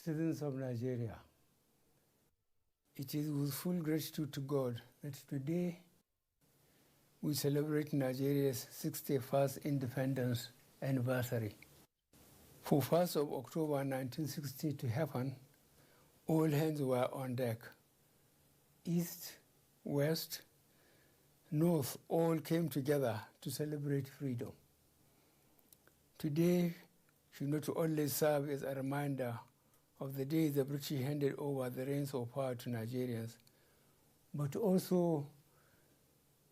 Citizens of Nigeria, it is with full gratitude to God that today we celebrate Nigeria's 61st independence anniversary. For 1st of October 1960 to happen, all hands were on deck. East, West, North all came together to celebrate freedom. Today should not only serve as a reminder of the day the British handed over the reins of power to Nigerians, but also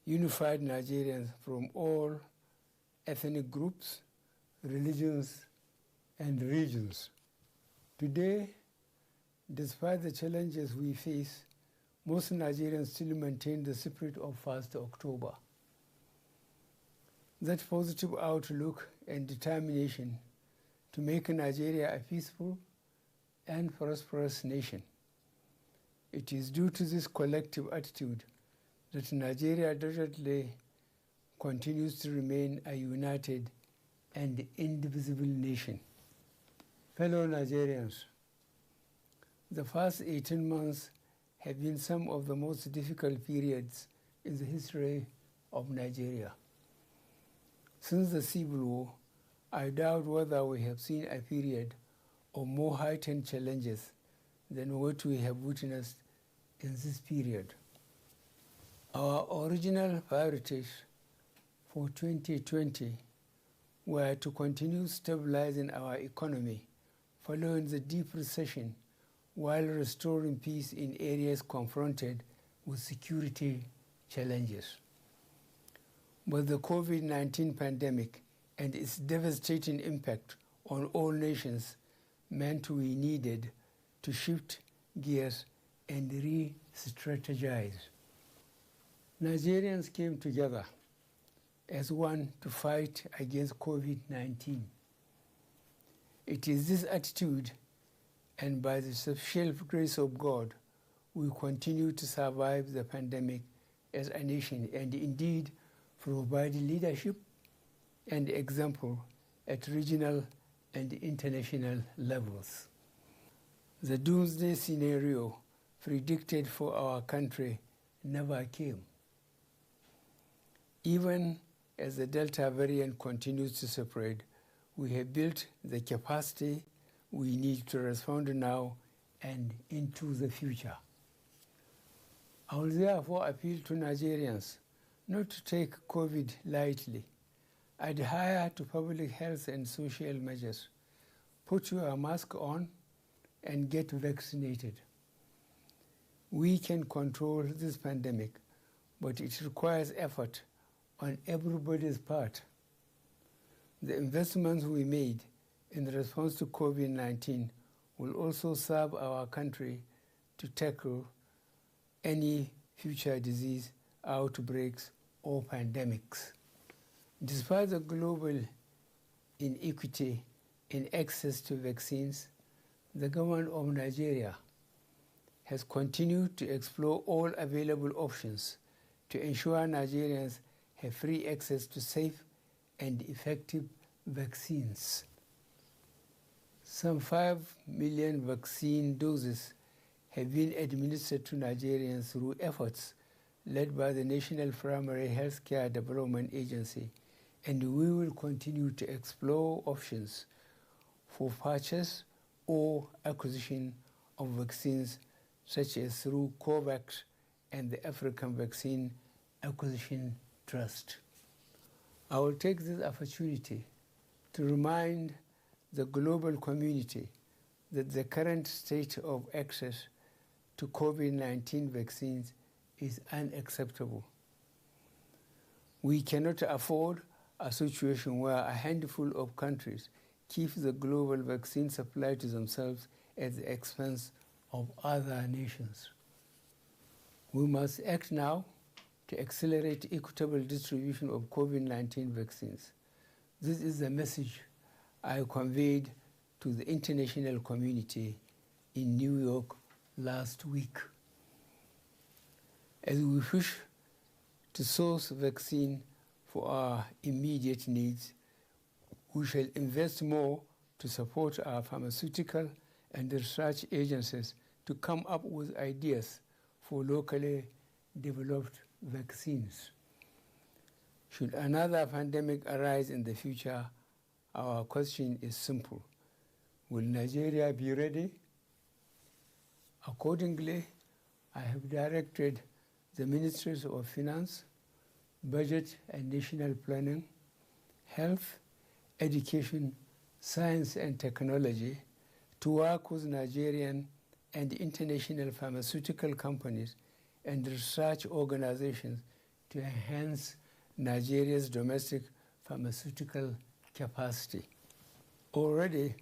unified Nigerians from all ethnic groups, religions, and regions. Today, despite the challenges we face, most Nigerians still maintain the spirit of 1st October. That positive outlook and determination to make Nigeria a peaceful and prosperous nation. It is due to this collective attitude that Nigeria doggedly continues to remain a united and indivisible nation. Fellow Nigerians, the first 18 months have been some of the most difficult periods in the history of Nigeria. Since the Civil War, I doubt whether we have seen a period of more heightened challenges than what we have witnessed in this period. Our original priorities for 2020 were to continue stabilizing our economy following the deep recession while restoring peace in areas confronted with security challenges. But the COVID-19 pandemic and its devastating impact on all nations meant we needed to shift gears and re-strategize. Nigerians came together as one to fight against COVID-19. It is this attitude, and by the special grace of God, we continue to survive the pandemic as a nation and indeed provide leadership and example at regional and international levels. The doomsday scenario predicted for our country never came. Even as the Delta variant continues to spread, we have built the capacity we need to respond now and into the future. I will therefore appeal to Nigerians not to take COVID lightly. Adhere to public health and social measures. Put your mask on and get vaccinated. We can control this pandemic, but it requires effort on everybody's part. The investments we made in response to COVID-19 will also serve our country to tackle any future disease outbreaks or pandemics. Despite the global inequity in access to vaccines, the government of Nigeria has continued to explore all available options to ensure Nigerians have free access to safe and effective vaccines. Some 5 million vaccine doses have been administered to Nigerians through efforts led by the National Primary Healthcare Development Agency, and we will continue to explore options for purchase or acquisition of vaccines, such as through COVAX and the African Vaccine Acquisition Trust. I will take this opportunity to remind the global community that the current state of access to COVID-19 vaccines is unacceptable. We cannot afford a situation where a handful of countries keep the global vaccine supply to themselves at the expense of other nations. We must act now to accelerate equitable distribution of COVID-19 vaccines. This is the message I conveyed to the international community in New York last week. As we push to source vaccine for our immediate needs, we shall invest more to support our pharmaceutical and research agencies to come up with ideas for locally developed vaccines. Should another pandemic arise in the future, our question is simple. Will Nigeria be ready? Accordingly, I have directed the Ministries of Finance, Budget and National Planning, Health, Education, Science and Technology to work with Nigerian and international pharmaceutical companies and research organizations to enhance Nigeria's domestic pharmaceutical capacity. Already,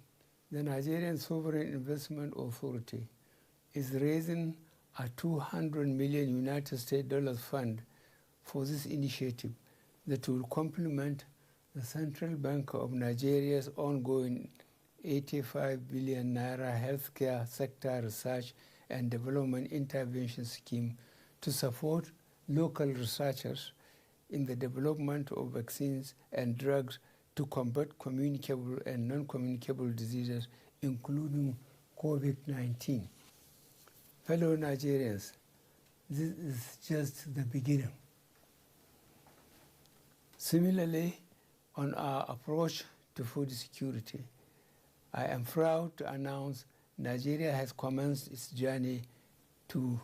the Nigerian Sovereign Investment Authority is raising a $200 million United States dollars fund for this initiative that will complement the Central Bank of Nigeria's ongoing 85 billion naira healthcare sector research and development intervention scheme to support local researchers in the development of vaccines and drugs to combat communicable and non-communicable diseases, including COVID-19. Fellow Nigerians, this is just the beginning. Similarly, on our approach to food security, I am proud to announce Nigeria has commenced its journey to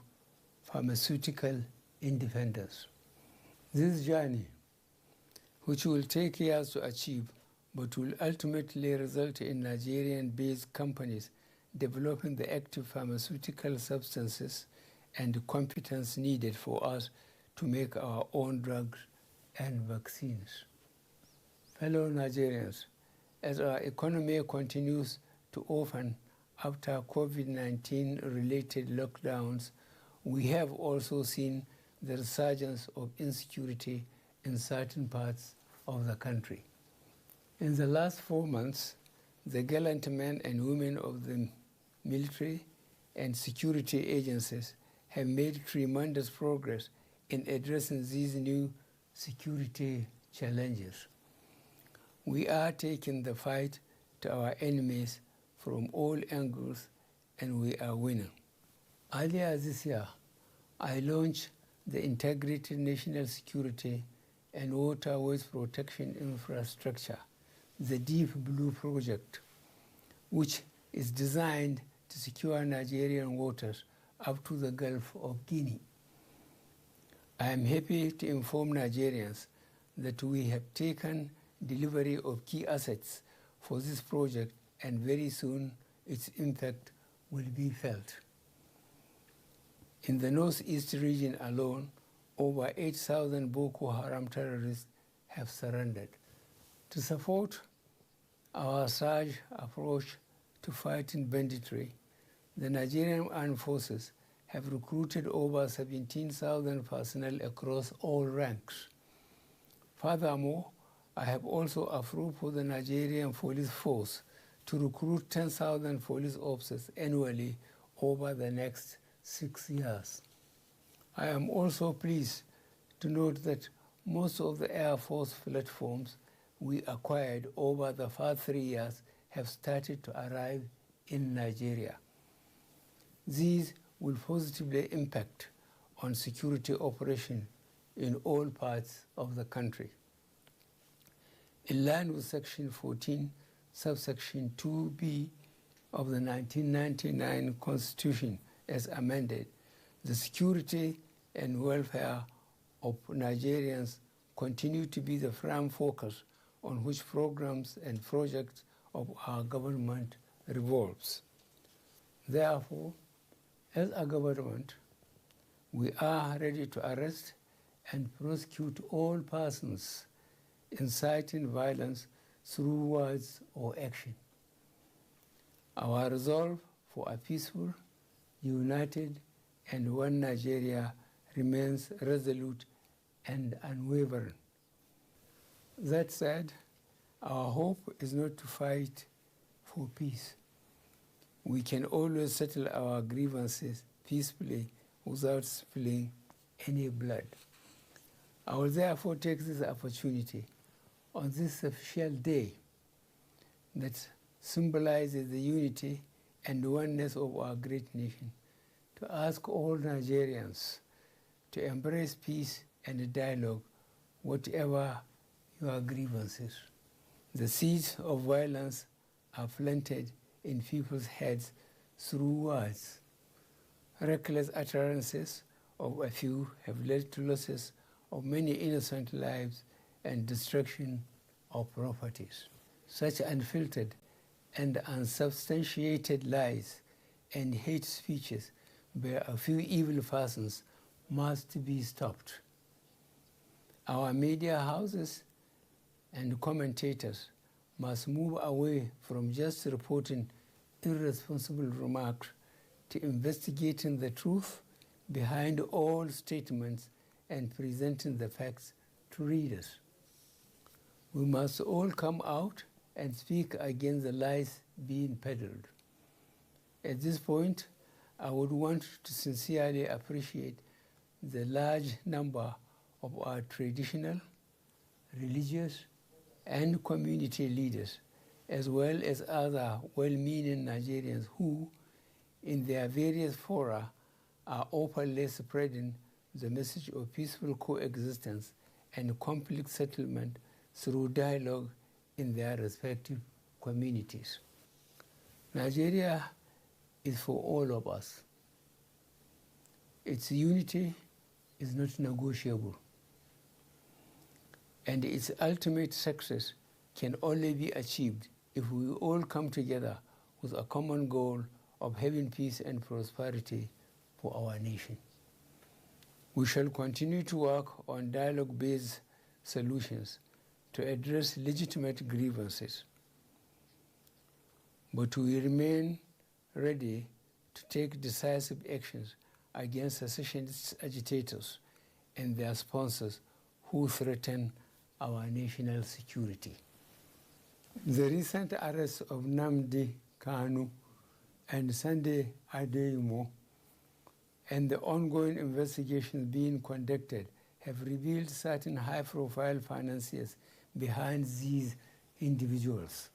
pharmaceutical independence. This journey, which will take years to achieve, but will ultimately result in Nigerian-based companies developing the active pharmaceutical substances and the competence needed for us to make our own drugs and vaccines. Fellow Nigerians, as our economy continues to open after COVID-19 related lockdowns, we have also seen the resurgence of insecurity in certain parts of the country. In the last 4 months, the gallant men and women of the military and security agencies have made tremendous progress in addressing these new security challenges. We are taking the fight to our enemies from all angles, and we are winning. Earlier this year, I launched the Integrated National Security and Waterways Protection Infrastructure, the Deep Blue Project, which is designed to secure Nigerian waters up to the Gulf of Guinea. I am happy to inform Nigerians that we have taken delivery of key assets for this project, and very soon its impact will be felt. In the northeast region alone, over 8,000 Boko Haram terrorists have surrendered. To support our surge approach to fighting banditry, the Nigerian Armed Forces have recruited over 17,000 personnel across all ranks. Furthermore, I have also approved for the Nigerian Police Force to recruit 10,000 police officers annually over the next 6 years. I am also pleased to note that most of the Air Force platforms we acquired over the past 3 years have started to arrive in Nigeria. These will positively impact on security operations in all parts of the country. In line with Section 14, subsection 2B of the 1999 Constitution as amended, the security and welfare of Nigerians continue to be the prime focus on which programs and projects of our government revolves. Therefore, as a government, we are ready to arrest and prosecute all persons inciting violence through words or action. Our resolve for a peaceful, united, and one Nigeria remains resolute and unwavering. That said, our hope is not to fight for peace. We can always settle our grievances peacefully without spilling any blood. I will therefore take this opportunity on this special day that symbolizes the unity and oneness of our great nation, to ask all Nigerians to embrace peace and dialogue, whatever your grievances. The seeds of violence are planted in people's heads through words. Reckless utterances of a few have led to losses of many innocent lives and destruction of properties. Such unfiltered and unsubstantiated lies and hate speeches by a few evil persons must be stopped. Our media houses and commentators must move away from just reporting irresponsible remarks to investigating the truth behind all statements and presenting the facts to readers. We must all come out and speak against the lies being peddled. At this point, I would want to sincerely appreciate the large number of our traditional, religious, and community leaders, as well as other well-meaning Nigerians who, in their various fora, are openly spreading the message of peaceful coexistence and conflict settlement through dialogue in their respective communities. Nigeria is for all of us. Its unity is not negotiable, and its ultimate success can only be achieved if we all come together with a common goal of having peace and prosperity for our nation. We shall continue to work on dialogue-based solutions to address legitimate grievances, but we remain ready to take decisive actions against secessionist agitators and their sponsors who threaten our national security. The recent arrests of Nnamdi Kanu and Sunday Adeyemo and the ongoing investigations being conducted have revealed certain high-profile financiers behind these individuals.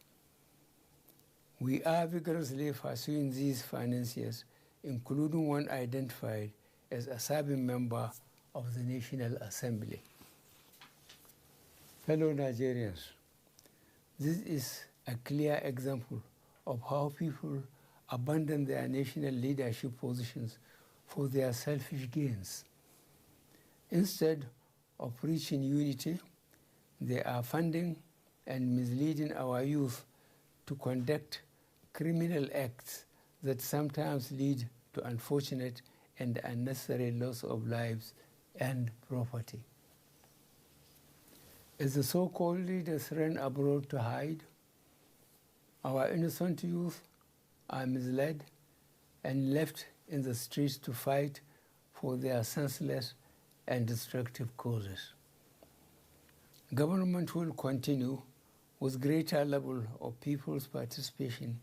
We are vigorously pursuing these financiers, including one identified as a serving member of the National Assembly. Fellow Nigerians, this is a clear example of how people abandon their national leadership positions for their selfish gains. Instead of preaching unity, they are funding and misleading our youth to conduct criminal acts that sometimes lead to unfortunate and unnecessary loss of lives and property. As the so-called leaders ran abroad to hide, our innocent youth are misled and left in the streets to fight for their senseless and destructive causes. Government will continue with greater level of people's participation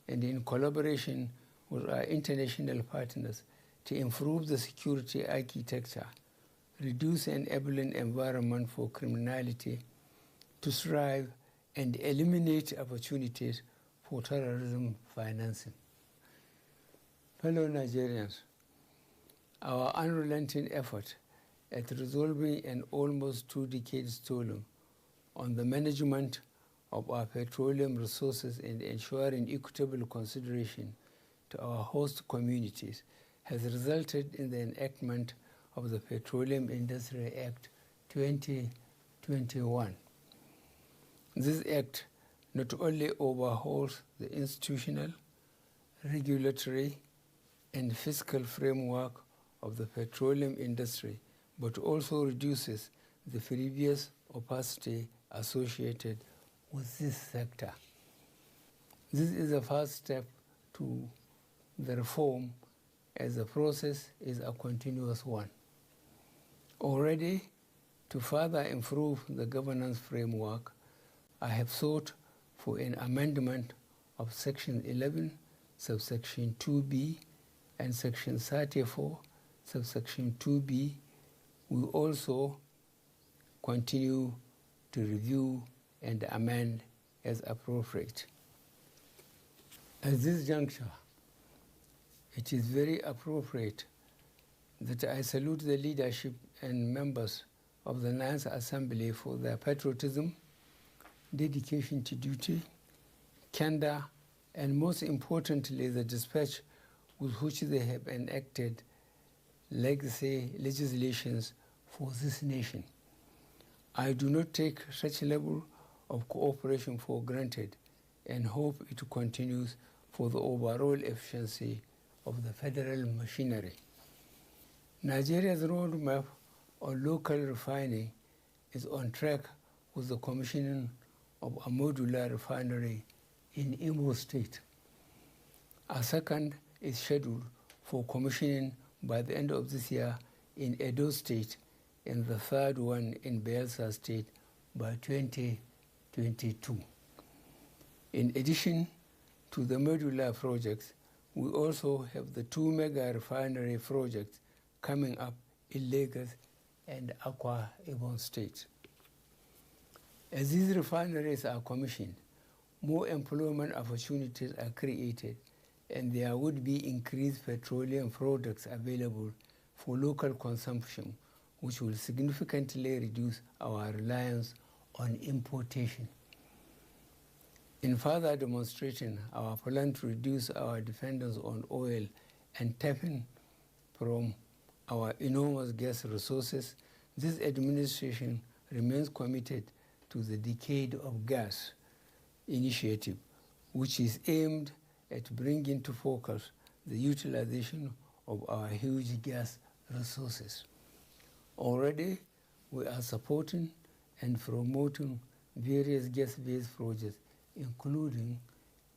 and in collaboration with our international partners to improve the security architecture, reduce an enabling environment for criminality to thrive, and eliminate opportunities for terrorism financing. Fellow Nigerians, our unrelenting effort at resolving an almost 2 decades toil on the management of our petroleum resources and ensuring equitable consideration to our host communities has resulted in the enactment of the Petroleum Industry Act 2021. This act not only overhauls the institutional, regulatory, and fiscal framework of the petroleum industry, but also reduces the previous opacity associated with this sector. This is the first step to the reform, as the process is a continuous one. Already, to further improve the governance framework, I have sought for an amendment of Section 11, subsection 2b, and Section 34, subsection 2b. We also continue to review and amend as appropriate. At this juncture, It is very appropriate that I salute the leadership and members of the Ninth Assembly for their patriotism, dedication to duty, candor, and most importantly, the dispatch with which they have enacted legacy legislations for this nation. I do not take such level of cooperation for granted and hope it continues for the overall efficiency of the federal machinery. Nigeria's roadmap on local refining is on track with the commissioning of a modular refinery in Imo State. A second is scheduled for commissioning by the end of this year in Edo State, and the third one in Bayelsa State by 2022. In addition to the modular projects, we also have the two mega refinery projects coming up in Lagos and Akwa Ibom State. As these refineries are commissioned, more employment opportunities are created, and there would be increased petroleum products available for local consumption, which will significantly reduce our reliance on importation. In further demonstrating our plan to reduce our dependence on oil and tapping from our enormous gas resources, this administration remains committed to the Decade of Gas initiative, which is aimed at bringing to focus the utilization of our huge gas resources. Already, we are supporting and promoting various gas-based projects, including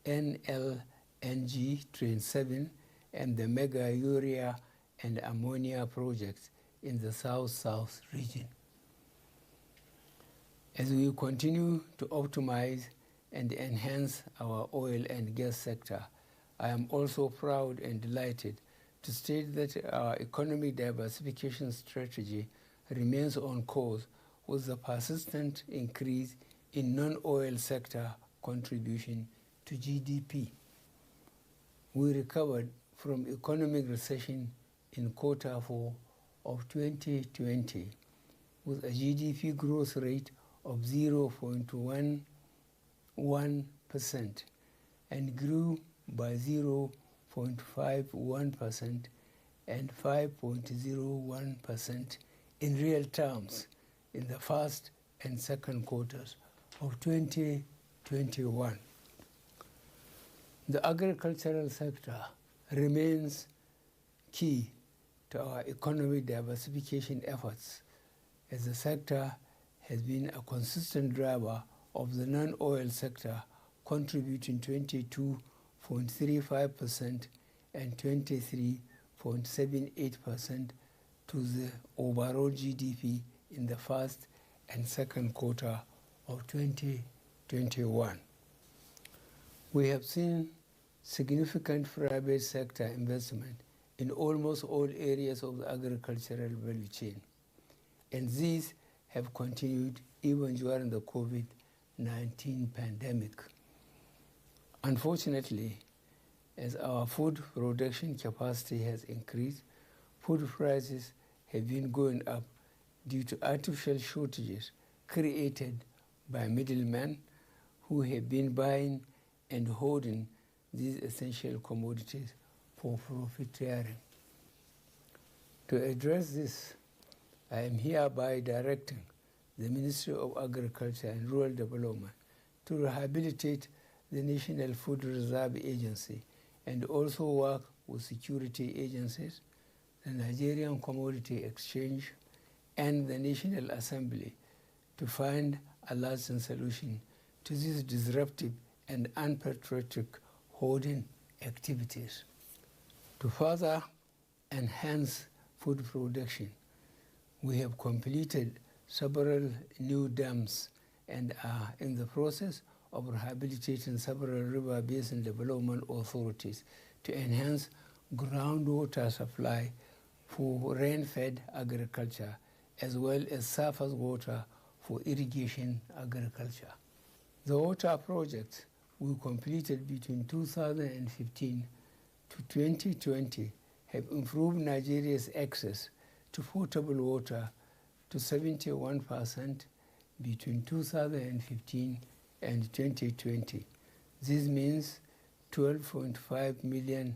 NLNG Train 7 and the mega urea and ammonia projects in the South-South region. As we continue to optimize and enhance our oil and gas sector, I am also proud and delighted to state that our economic diversification strategy remains on course with the persistent increase in non-oil sector contribution to GDP. We recovered from economic recession in Q4 of 2020 with a GDP growth rate of 0.11% and grew by 0.51% and 5.01% in real terms in the first and second quarters of 2021. The agricultural sector remains key to our economic diversification efforts, as the sector has been a consistent driver of the non-oil sector, contributing 22.35% and 23.78% to the overall GDP in the first and second quarter of 2021. We have seen significant private sector investment in almost all areas of the agricultural value chain, and these have continued even during the COVID-19 pandemic. Unfortunately, as our food production capacity has increased, food prices have been going up due to artificial shortages created by middlemen who have been buying and holding these essential commodities for profiteering. To address this, I am hereby directing the Ministry of Agriculture and Rural Development to rehabilitate the National Food Reserve Agency and also work with security agencies, the Nigerian Commodity Exchange, and the National Assembly to find a lasting solution to these disruptive and unpatriotic hoarding activities. To further enhance food production, we have completed several new dams and are in the process of rehabilitating several river basin development authorities to enhance groundwater supply for rain-fed agriculture, as well as surface water for irrigation agriculture. The water projects we completed between 2015 to 2020 have improved Nigeria's access to potable water to 71% between 2015 and 2020. This means 12.5 million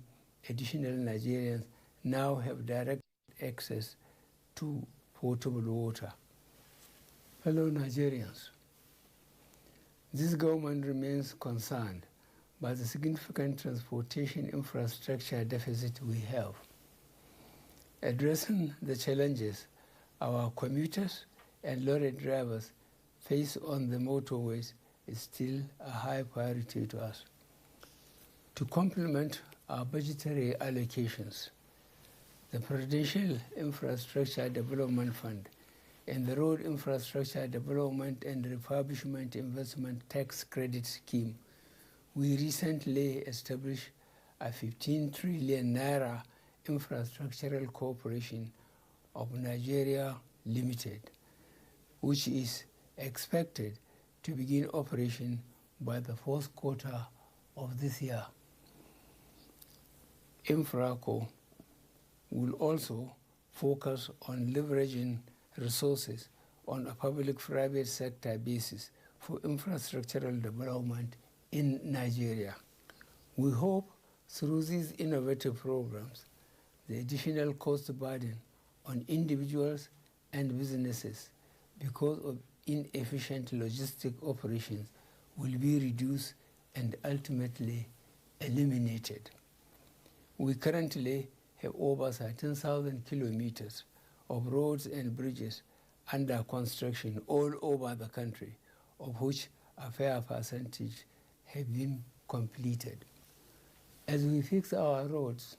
additional Nigerians now have direct access to potable water. Fellow Nigerians, this government remains concerned by the significant transportation infrastructure deficit we have. Addressing the challenges our commuters and lorry drivers face on the motorways is still a high priority to us. To complement our budgetary allocations, the Presidential Infrastructure Development Fund and the Road Infrastructure Development and Refurbishment Investment Tax Credit Scheme, we recently established a 15 trillion naira infrastructural corporation of Nigeria Limited, which is expected to begin operation by the fourth quarter of this year. Infraco will also focus on leveraging resources on a public-private sector basis for infrastructural development in Nigeria. We hope through these innovative programs, the additional cost burden on individuals and businesses because of inefficient logistic operations will be reduced and ultimately eliminated. We currently have over 13,000 kilometers of roads and bridges under construction all over the country, of which a fair percentage have been completed. As we fix our roads,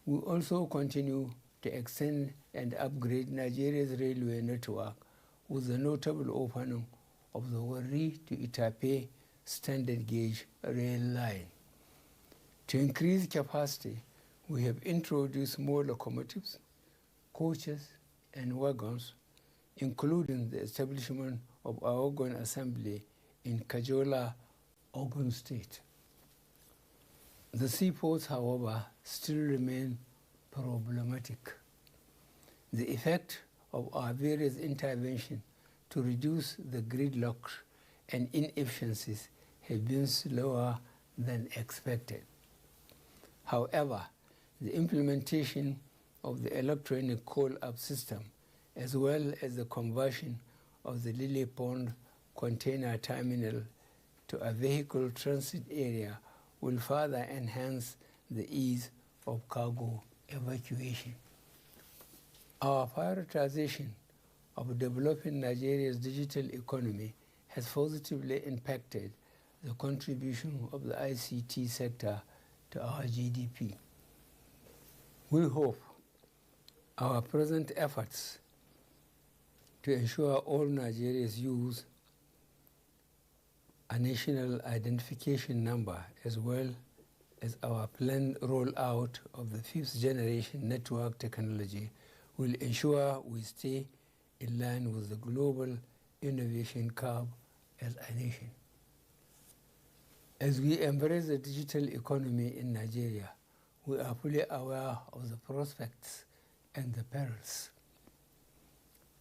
we also continue to extend and upgrade Nigeria's railway network with the notable opening of the Warri to Itape standard gauge rail line. To increase capacity, we have introduced more locomotives, coaches, and wagons, including the establishment of a wagon assembly in Kajola, Ogun State. The seaports, however, still remain problematic. The effect of our various interventions to reduce the gridlock and inefficiencies have been slower than expected. However, the implementation of the electronic call-up system, as well as the conversion of the Lily Pond container terminal to a vehicle transit area, will further enhance the ease of cargo evacuation. Our prioritization of developing Nigeria's digital economy has positively impacted the contribution of the ICT sector to our GDP. We hope our present efforts to ensure all Nigerians use a national identification number, as well as our planned rollout of the fifth generation network technology, will ensure we stay in line with the global innovation curve as a nation. As we embrace the digital economy in Nigeria, we are fully aware of the prospects and the perils.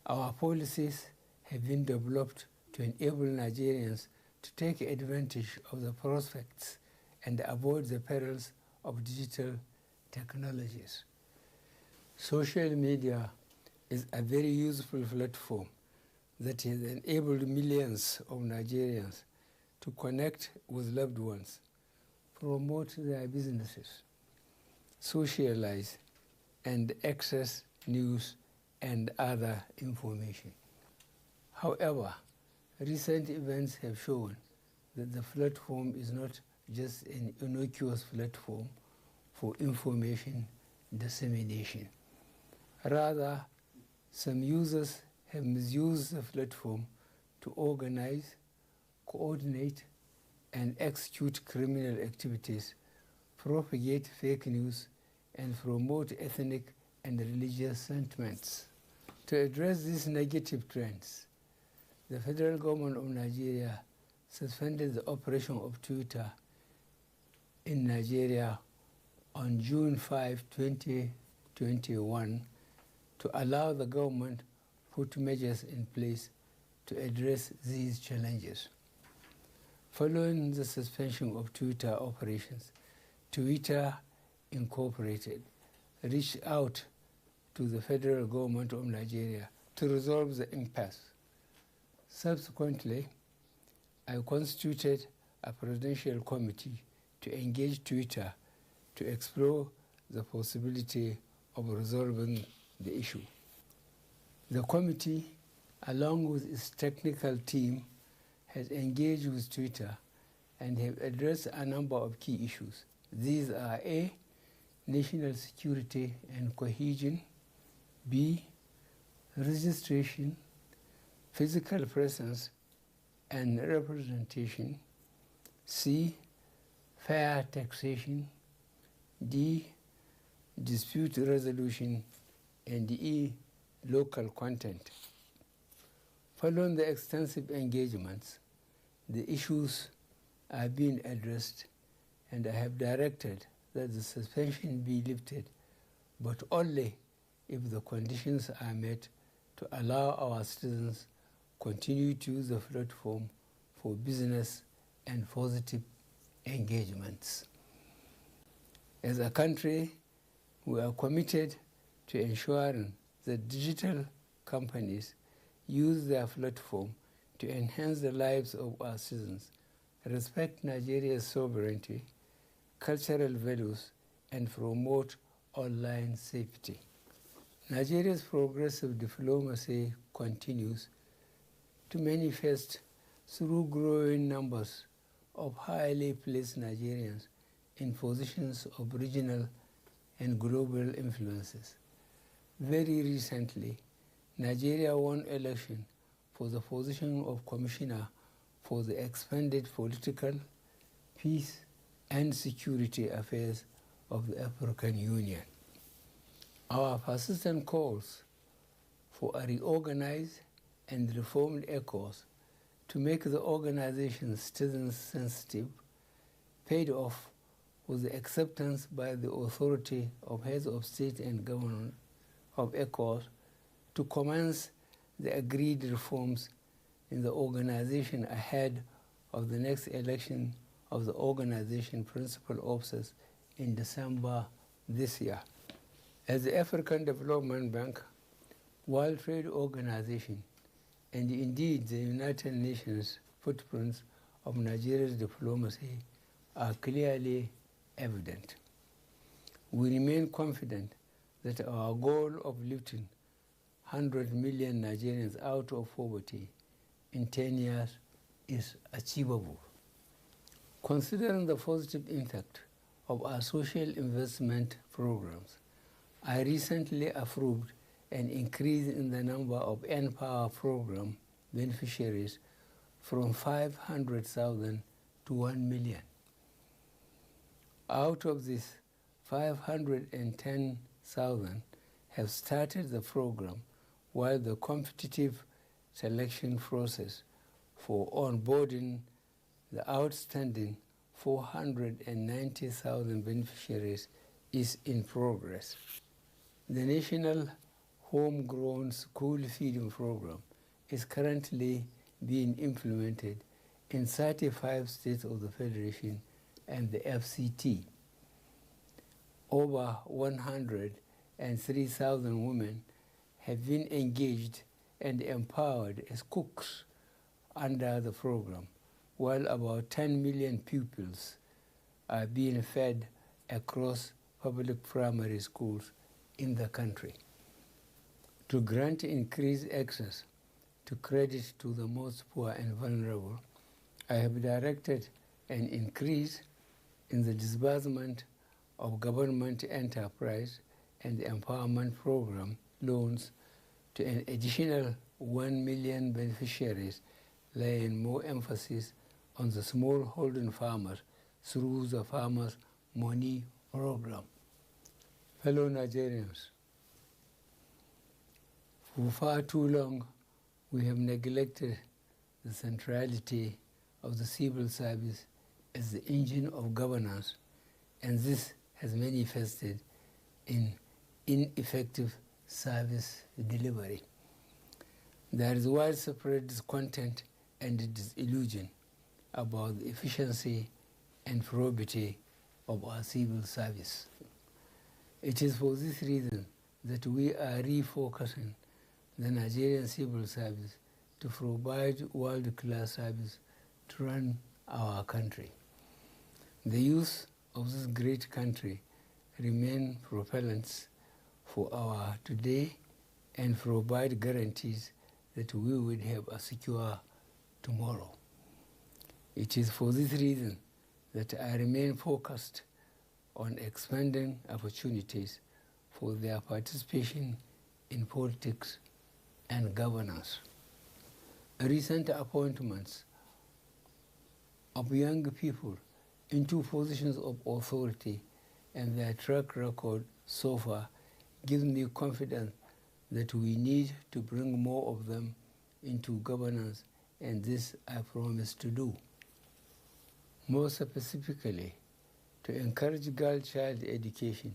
Our policies have been developed to enable Nigerians to take advantage of the prospects and avoid the perils of digital technologies. Social media is a very useful platform that has enabled millions of Nigerians to connect with loved ones, promote their businesses, socialize, and access news and other information. However, recent events have shown that the platform is not just an innocuous platform for information dissemination. Rather, some users have misused the platform to organize, coordinate, and execute criminal activities, propagate fake news, and promote ethnic and religious sentiments. To address these negative trends, the federal government of Nigeria suspended the operation of Twitter in Nigeria on June 5, 2021 to allow the government put measures in place to address these challenges. Following the suspension of Twitter operations, Twitter Incorporated reached out to the federal government of Nigeria to resolve the impasse. Subsequently, I constituted a presidential committee to engage Twitter to explore the possibility of resolving the issue. The committee, along with its technical team, has engaged with Twitter and have addressed a number of key issues. These are A, national security and cohesion, B, registration, physical presence and representation, C, fair taxation, D, dispute resolution, and E, local content. Following the extensive engagements, the issues are being addressed, and I have directed that the suspension be lifted, but only if the conditions are met to allow our citizens continue to use the platform for business and positive engagements. As a country, we are committed to ensuring that digital companies use their platform to enhance the lives of our citizens, respect Nigeria's sovereignty, cultural values, and promote online safety. Nigeria's progressive diplomacy continues to manifest through growing numbers of highly placed Nigerians in positions of regional and global influences. Very recently, Nigeria won election for the position of Commissioner for the Expanded Political, Peace and Security Affairs of the African Union. Our persistent calls for a reorganized and reformed ECOWAS to make the organization citizen-sensitive paid off with the acceptance by the authority of heads of state and government of ECOWAS to commence the agreed reforms in the organization ahead of the next election of the organization principal officers in December this year. As the African Development Bank, World Trade Organization, and indeed the United Nations footprints of Nigeria's diplomacy are clearly evident. We remain confident that our goal of lifting 100 million Nigerians out of poverty in 10 years is achievable. Considering the positive impact of our social investment programs, I recently approved an increase in the number of N-Power program beneficiaries from 500,000 to 1 million. Out of this, 510,000 have started the program, while the competitive selection process for onboarding the outstanding 490,000 beneficiaries is in progress. The National Homegrown School Feeding Program is currently being implemented in 35 states of the Federation and the FCT. Over 103,000 women have been engaged and empowered as cooks under the program, while about 10 million pupils are being fed across public primary schools in the country. To grant increased access to credit to the most poor and vulnerable, I have directed an increase in the disbursement of government enterprise and empowerment program loans to an additional 1 million beneficiaries, laying more emphasis on the smallholding farmers through the Farmers' Money Program. Fellow Nigerians, for far too long, we have neglected the centrality of the civil service as the engine of governance, and this has manifested in ineffective service delivery. There is widespread discontent and disillusion about the efficiency and probity of our civil service. It is for this reason that we are refocusing the Nigerian civil service to provide world-class service to run our country. The youth of this great country remain propellants for our today and provide guarantees that we will have a secure tomorrow. It is for this reason that I remain focused on expanding opportunities for their participation in politics and governance. Recent appointments of young people into positions of authority and their track record so far gives me confidence that we need to bring more of them into governance, and this I promise to do. More specifically, to encourage girl-child education,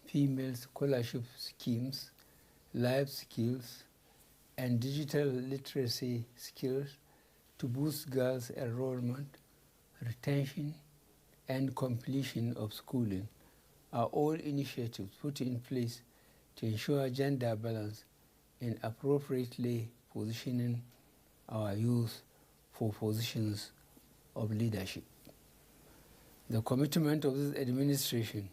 female scholarship schemes, life skills, and digital literacy skills to boost girls' enrollment, retention, and completion of schooling are all initiatives put in place to ensure gender balance in appropriately positioning our youth for positions of leadership. The commitment of this administration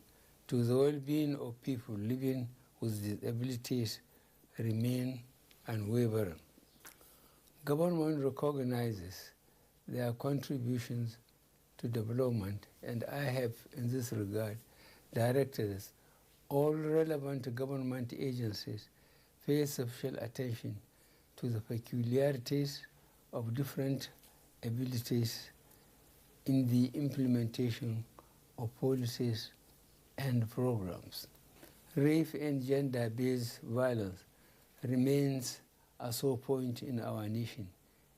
to the well-being of people living with disabilities remain unwavering. Government recognizes their contributions to development, and I have, in this regard, directed all relevant government agencies pay special attention to the peculiarities of different abilities in the implementation of policies and programs. Rape and gender-based violence remains a sore point in our nation,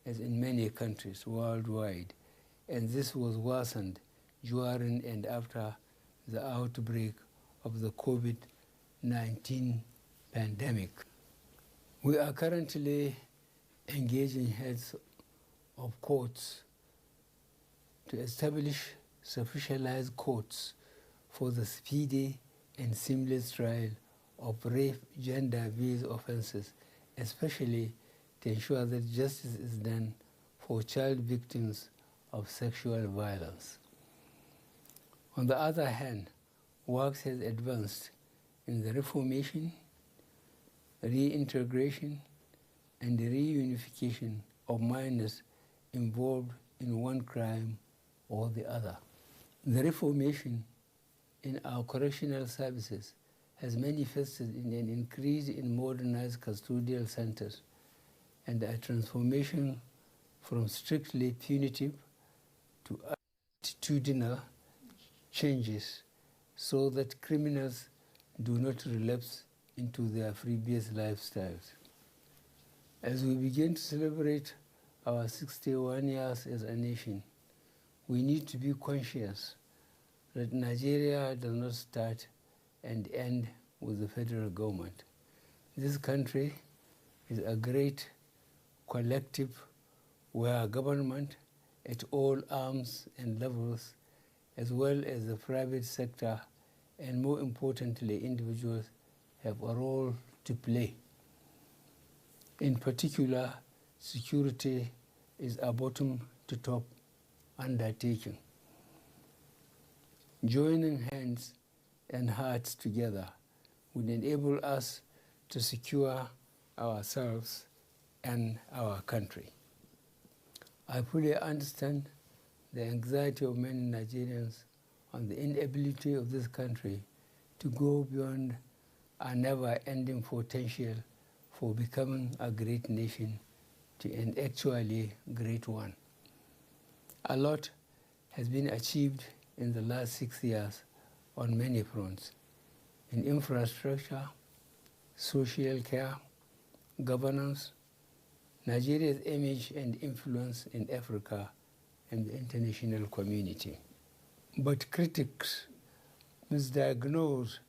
as in many countries worldwide, and this was worsened during and after the outbreak of the COVID-19 pandemic. We are currently engaging heads of courts to establish specialized courts for the speedy and seamless trial of rape gender-based offenses, especially to ensure that justice is done for child victims of sexual violence. On the other hand, work has advanced in the reformation, reintegration, and reunification of minors involved in one crime or the other. The reformation in our correctional services has manifested in an increase in modernized custodial centers and a transformation from strictly punitive to attitudinal changes so that criminals do not relapse into their previous lifestyles. As we begin to celebrate our 61 years as a nation, we need to be conscious that Nigeria does not start and end with the federal government. This country is a great collective where government at all arms and levels, as well as the private sector, and more importantly, individuals, have a role to play. In particular, security is a bottom-to-top undertaking. Joining hands and hearts together would enable us to secure ourselves and our country. I fully understand the anxiety of many Nigerians on the inability of this country to go beyond a never-ending potential for becoming a great nation to an actually great one. A lot has been achieved in the last 6 years on many fronts, in infrastructure, social care, governance, Nigeria's image and influence in Africa and the international community. But critics misdiagnose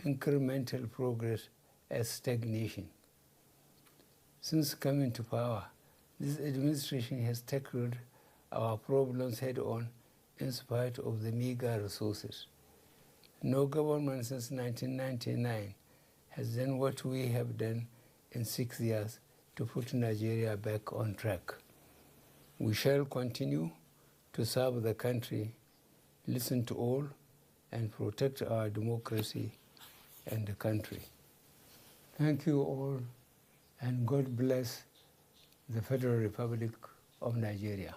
incremental progress as stagnation. Since coming to power, this administration has tackled our problems head-on in spite of the meager resources. No government since 1999 has done what we have done in 6 years to put Nigeria back on track. We shall continue to serve the country, listen to all, and protect our democracy and the country. Thank you all, and God bless the Federal Republic of Nigeria.